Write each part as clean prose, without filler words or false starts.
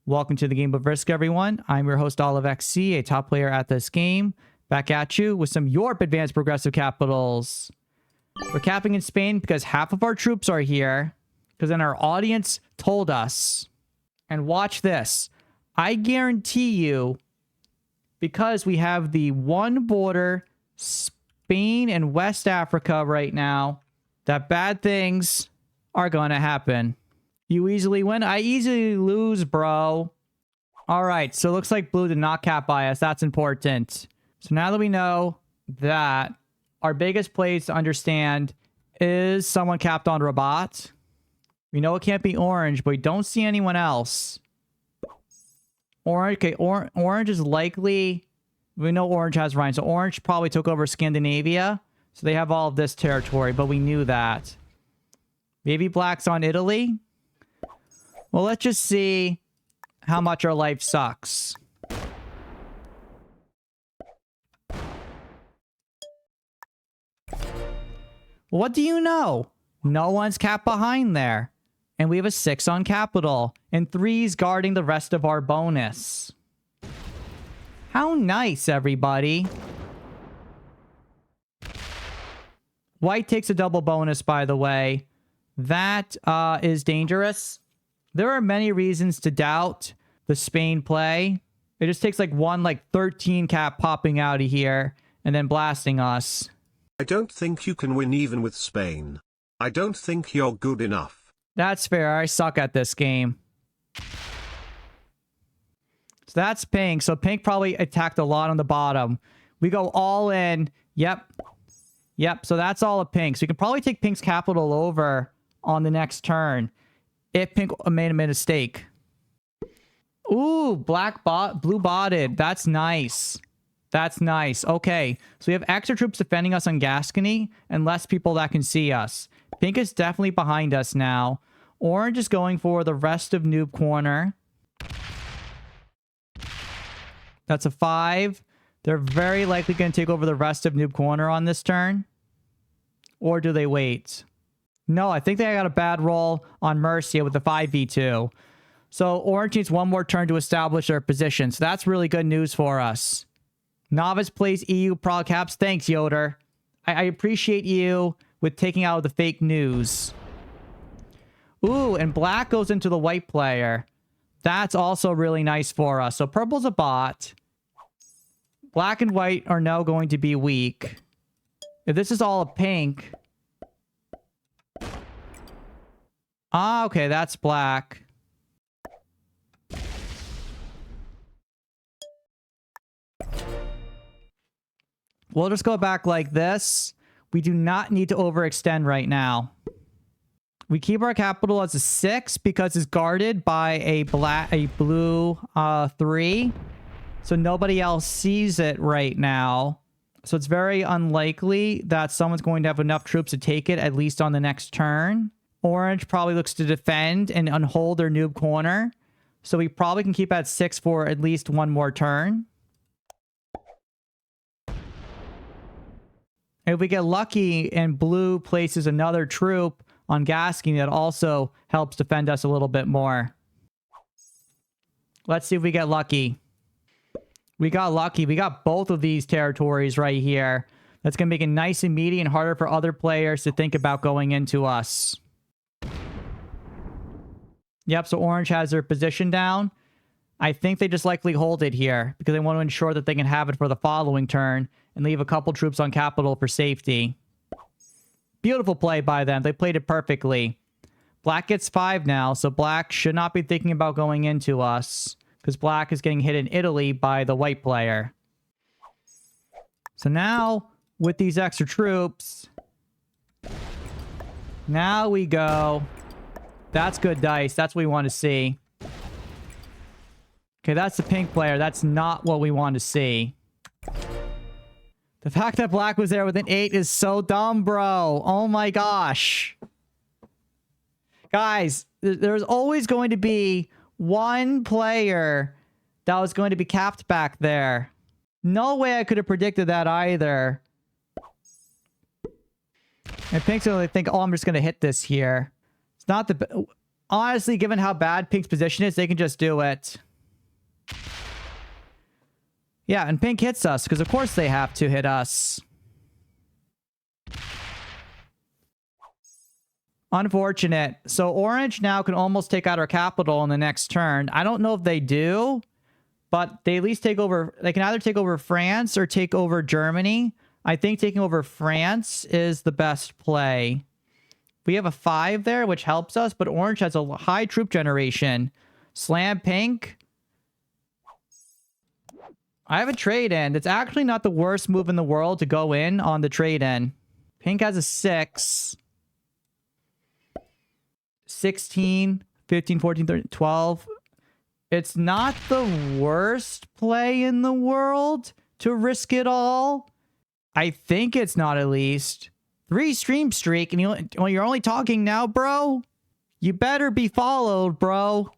Welcome to the Game of Risk, everyone. I'm your host, OliveXC, a top player at this game. Back at you with some Europe Advanced Progressive Capitals. We're capping in Spain because half of our troops are here, because then our audience told us. And watch this. I guarantee you, because we have the one border, Spain and West Africa right now, that bad things are going to happen. You easily win. I easily lose, bro. All right, so it looks like blue did not cap by us. That's important. So now that we know that, our biggest place to understand is someone capped on Rabat. We know it can't be orange, but we don't see anyone else. Orange, okay, orange is likely... We know orange has Rhine, so orange probably took over Scandinavia. So they have all of this territory, but we knew that. Maybe black's on Italy? Well, let's just see how much our life sucks. What do you know? No one's capped behind there. And we have a 6 on capital. And 3's guarding the rest of our bonus. How nice, everybody. White takes a double bonus, by the way. That is dangerous. There are many reasons to doubt the Spain play. It just takes like one 13 cap popping out of here and then blasting us. I don't think you can win even with Spain. I don't think you're good enough. That's fair. I suck at this game. So that's pink. So pink probably attacked a lot on the bottom. We go all in. Yep. Yep. So that's all of pink. So we can probably take pink's capital over on the next turn if pink made a mistake. Ooh, blue botted. That's nice. That's nice. Okay, so we have extra troops defending us on Gascony and less people that can see us. Pink is definitely behind us now. Orange is going for the rest of Noob Corner. That's a 5. They're very likely going to take over the rest of Noob Corner on this turn. Or do they wait? No, I think they got a bad roll on Mercia with the 5v2. So Orange needs one more turn to establish their position. So that's really good news for us. Novice plays EU prog caps. Thanks, Yoder. I appreciate you with taking out the fake news. Ooh, and black goes into the white player. That's also really nice for us. So purple's a bot. Black and white are now going to be weak. If this is all a pink... Ah, okay, that's black. We'll just go back like this. We do not need to overextend right now. We keep our capital as a 6 because it's guarded by a blue 3. So nobody else sees it right now. So it's very unlikely that someone's going to have enough troops to take it, at least on the next turn. Orange probably looks to defend and unhold their Noob Corner. So we probably can keep at 6 for at least one more turn. If we get lucky and blue places another troop on Gascony, that also helps defend us a little bit more. Let's see if we get lucky. We got lucky. We got both of these territories right here. That's going to make it nice and meaty and harder for other players to think about going into us. Yep, so Orange has their position down. I think they just likely hold it here because they want to ensure that they can have it for the following turn and leave a couple troops on capital for safety. Beautiful play by them. They played it perfectly. Black gets 5 now, so black should not be thinking about going into us because black is getting hit in Italy by the white player. So now, with these extra troops, now we go. That's good dice. That's what we want to see. Okay, that's the pink player. That's not what we want to see. The fact that black was there with an 8 is so dumb, bro. Oh my gosh. Guys, there's always going to be one player that was going to be capped back there. No way I could have predicted that either. And pink's going to think, oh, I'm just going to hit this here. It's not the... honestly, given how bad Pink's position is, they can just do it. Yeah, and Pink hits us, because of course they have to hit us. Unfortunate. So Orange now can almost take out our capital in the next turn. I don't know if they do, but they at least take over. They can either take over France or take over Germany. I think taking over France is the best play. We have a 5 there, which helps us, but Orange has a high troop generation. Slam Pink. I have a trade-in. It's actually not the worst move in the world to go in on the trade-in. Pink has a 6. 16, 15, 14, 13, 12. It's not the worst play in the world to risk it all. I think it's not, at least. 3 stream streak, and you're only talking now, bro. You better be followed, bro.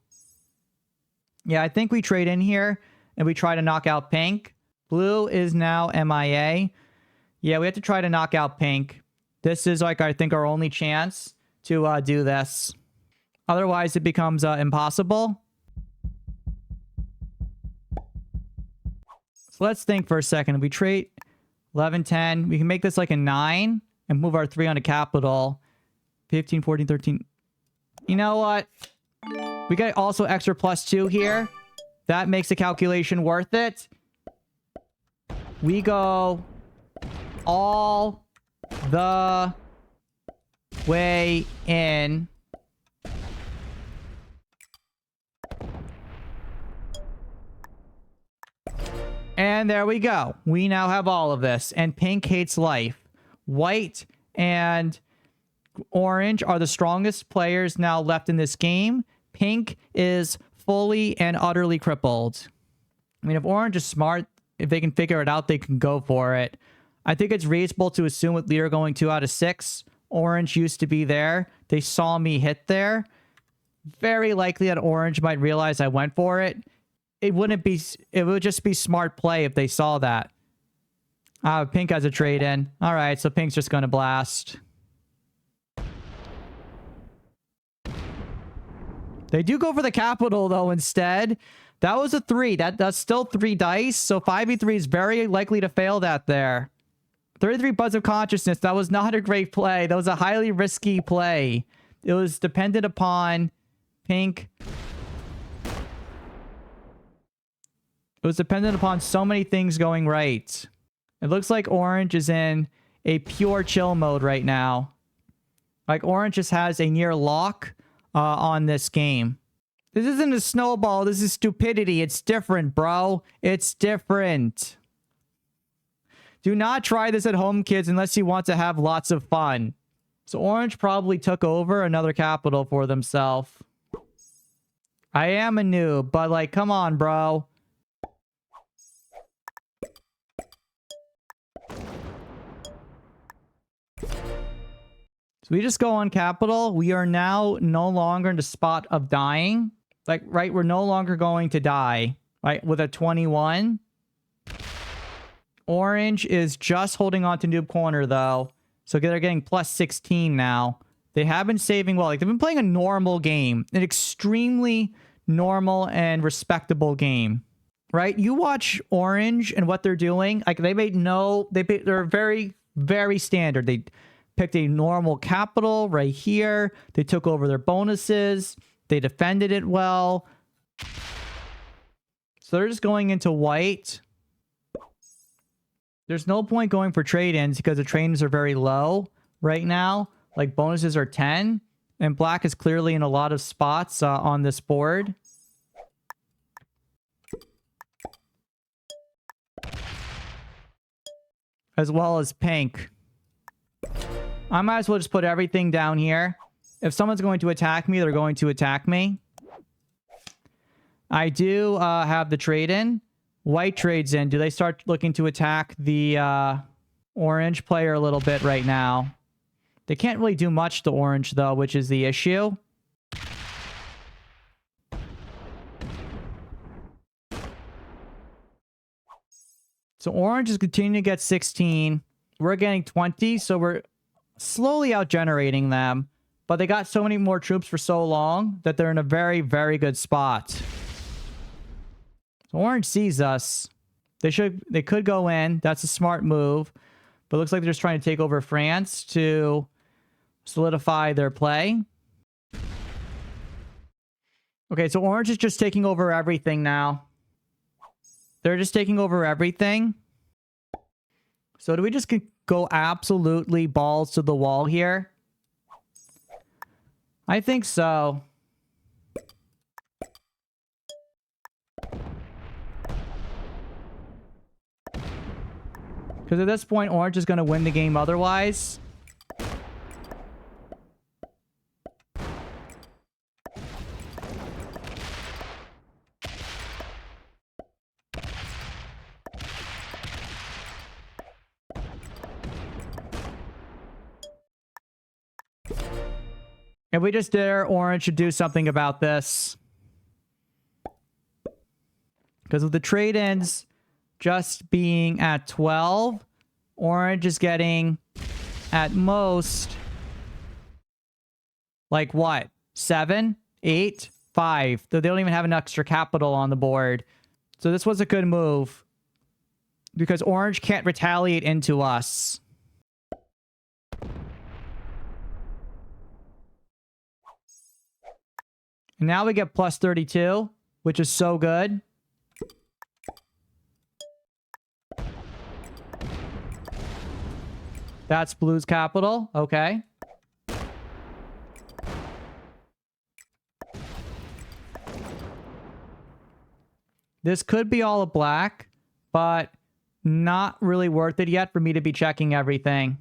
Yeah, I think we trade in here, and we try to knock out Pink. Blue is now MIA. Yeah, we have to try to knock out Pink. This is, like, I think our only chance to do this. Otherwise, it becomes impossible. So let's think for a second. If we trade 11, 10, we can make this like a 9 and move our 3 onto capital. 15, 14, 13. You know what? We got also extra +2 here. That makes the calculation worth it. We go all the way in. And there we go. We now have all of this. And Pink hates life. White and Orange are the strongest players now left in this game. Pink is fully and utterly crippled. I mean, if Orange is smart, if they can figure it out, they can go for it. I think it's reasonable to assume with leader going 2 out of 6, Orange used to be there. They saw me hit there. Very likely that Orange might realize I went for it. It wouldn't be, it would just be smart play if they saw that. Pink has a trade in. All right, so Pink's just going to blast. They do go for the capital, though, instead. That was a 3. That's still 3 dice, so 5v3 is very likely to fail that there. 33 Buzz of Consciousness. That was not a great play. That was a highly risky play. It was dependent upon Pink. It was dependent upon so many things going right. It looks like Orange is in a pure chill mode right now. Like, Orange just has a near lock on this game. This isn't a snowball. This is stupidity. It's different, bro. It's different. Do not try this at home, kids, unless you want to have lots of fun. So Orange probably took over another capital for themselves. I am a noob, but, like, come on, bro. So we just go on capital. We are now no longer in the spot of dying. Like, right, we're no longer going to die. Right, with a 21. Orange is just holding on to noob corner, though. So they're getting +16 now. They have been saving well. Like, they've been playing a normal game. An extremely normal and respectable game. Right? You watch Orange and what they're doing. Like, they're very, very standard. They picked a normal capital right here. They took over their bonuses. They defended it well. So they're just going into white. There's no point going for trade-ins because the trade-ins are very low right now. Like, bonuses are 10. And black is clearly in a lot of spots on this board. As well as pink. I might as well just put everything down here. If someone's going to attack me, they're going to attack me. I do have the trade-in. White trades in. Do they start looking to attack the orange player a little bit right now? They can't really do much to orange, though, which is the issue. So orange is continuing to get 16. We're getting 20, so we're slowly out-generating them. But they got so many more troops for so long that they're in a very, very good spot. So Orange sees us. They could go in. That's a smart move. But it looks like they're just trying to take over France to solidify their play. Okay, so Orange is just taking over everything now. They're just taking over everything. So do we just go absolutely balls to the wall here? I think so. Because at this point, Orange is going to win the game otherwise. If we just dare, Orange should do something about this. Because with the trade-ins just being at 12, Orange is getting, at most, like what? 7? 8? 5. They don't even have an extra capital on the board. So this was a good move. Because Orange can't retaliate into us. And now we get plus 32, which is so good. That's Blue's capital. Okay. This could be all a black, but not really worth it yet for me to be checking everything.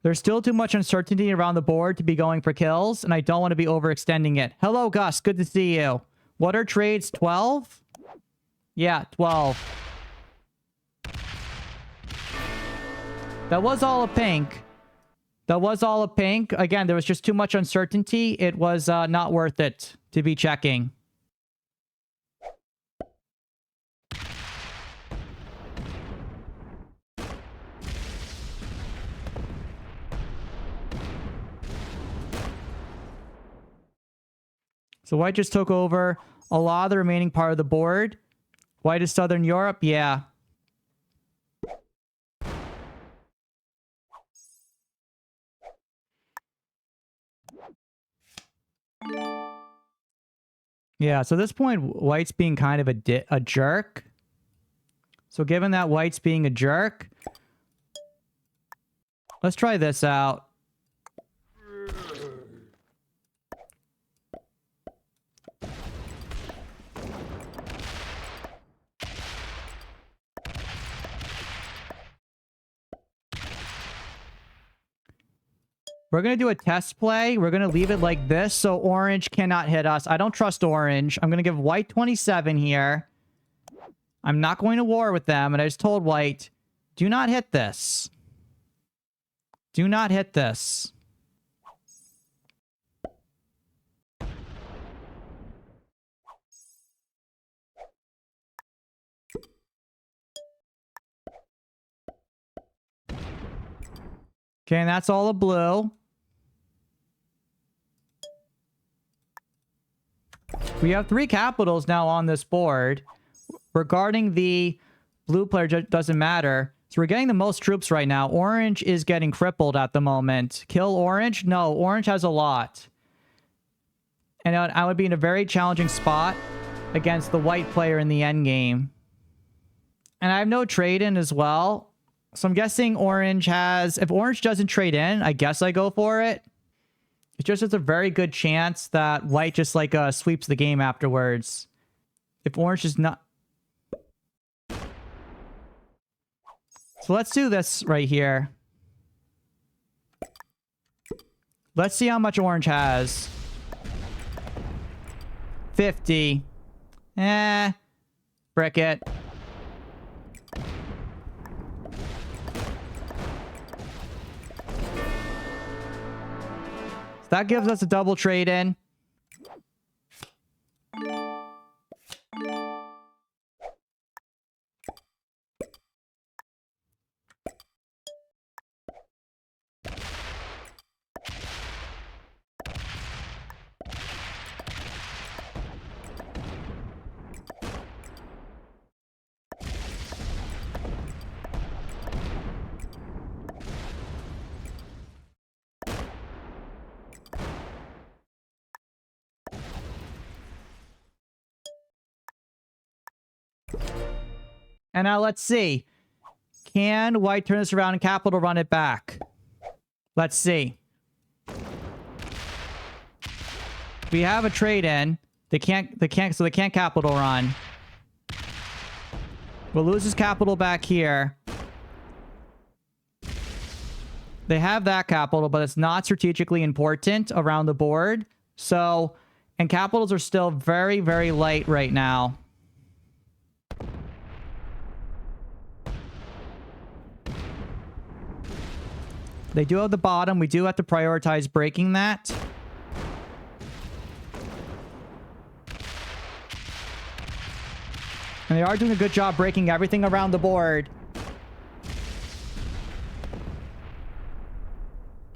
There's still too much uncertainty around the board to be going for kills, and I don't want to be overextending it. Hello, Gus. Good to see you. What are trades? 12? Yeah, 12. That was all a pink. That was all a pink. Again, there was just too much uncertainty. It was not worth it to be checking. So White just took over a lot of the remaining part of the board. White is Southern Europe? Yeah. Yeah, so at this point, White's being kind of a jerk. So given that White's being a jerk, let's try this out. We're going to do a test play. We're going to leave it like this so Orange cannot hit us. I don't trust Orange. I'm going to give White 27 here. I'm not going to war with them. And I just told White, do not hit this. Do not hit this. Okay, and that's all a blue. We have 3 capitals now on this board. Regarding the blue player, doesn't matter. So we're getting the most troops right now. Orange is getting crippled at the moment. Kill Orange? No, Orange has a lot. And I would be in a very challenging spot against the white player in the end game. And I have no trade-in as well. So I'm guessing Orange has... If Orange doesn't trade in, I guess I go for it. It's just there's a very good chance that White just like sweeps the game afterwards. If Orange is not... So let's do this right here. Let's see how much Orange has. 50. Brick it. That gives us a double trade-in. And now let's see. Can white turn this around and capital run it back? Let's see. We have a trade in. They can't capital run. We'll lose his capital back here. They have that capital, but it's not strategically important around the board. So, and capitals are still very, very light right now. They do have the bottom. We do have to prioritize breaking that. And they are doing a good job breaking everything around the board.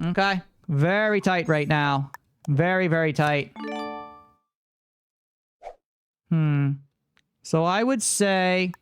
Okay. Very tight right now. Very, very tight. So I would say...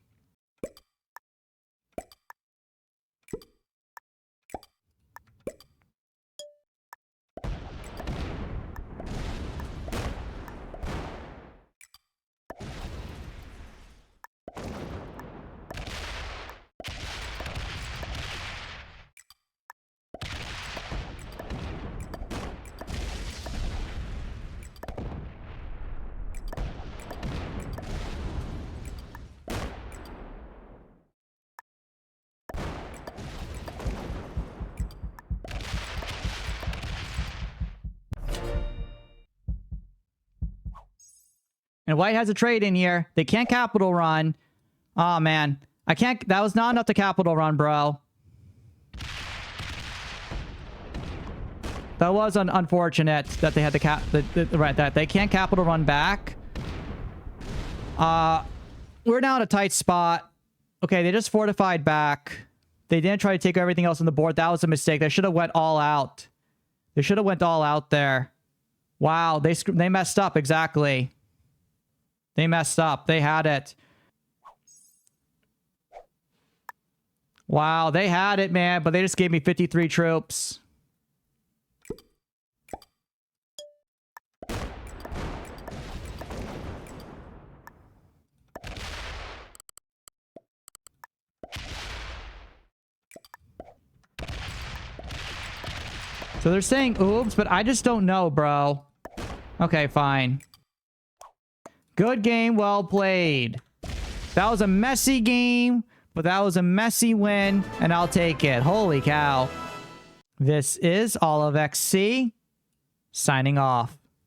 And white has a trade in here. They can't capital run. Oh, man. I can't... That was not enough to capital run, bro. That was unfortunate that they had that they can't capital run back. We're now in a tight spot. Okay, they just fortified back. They didn't try to take everything else on the board. That was a mistake. They should have went all out. They should have went all out there. Wow, they messed up, exactly. They messed up. They had it. Wow, they had it, man. But they just gave me 53 troops. So they're saying oops, but I just don't know, bro. Okay, fine. Good game, well played. That was a messy game, but that was a messy win, and I'll take it. Holy cow. This is OliveXC, signing off.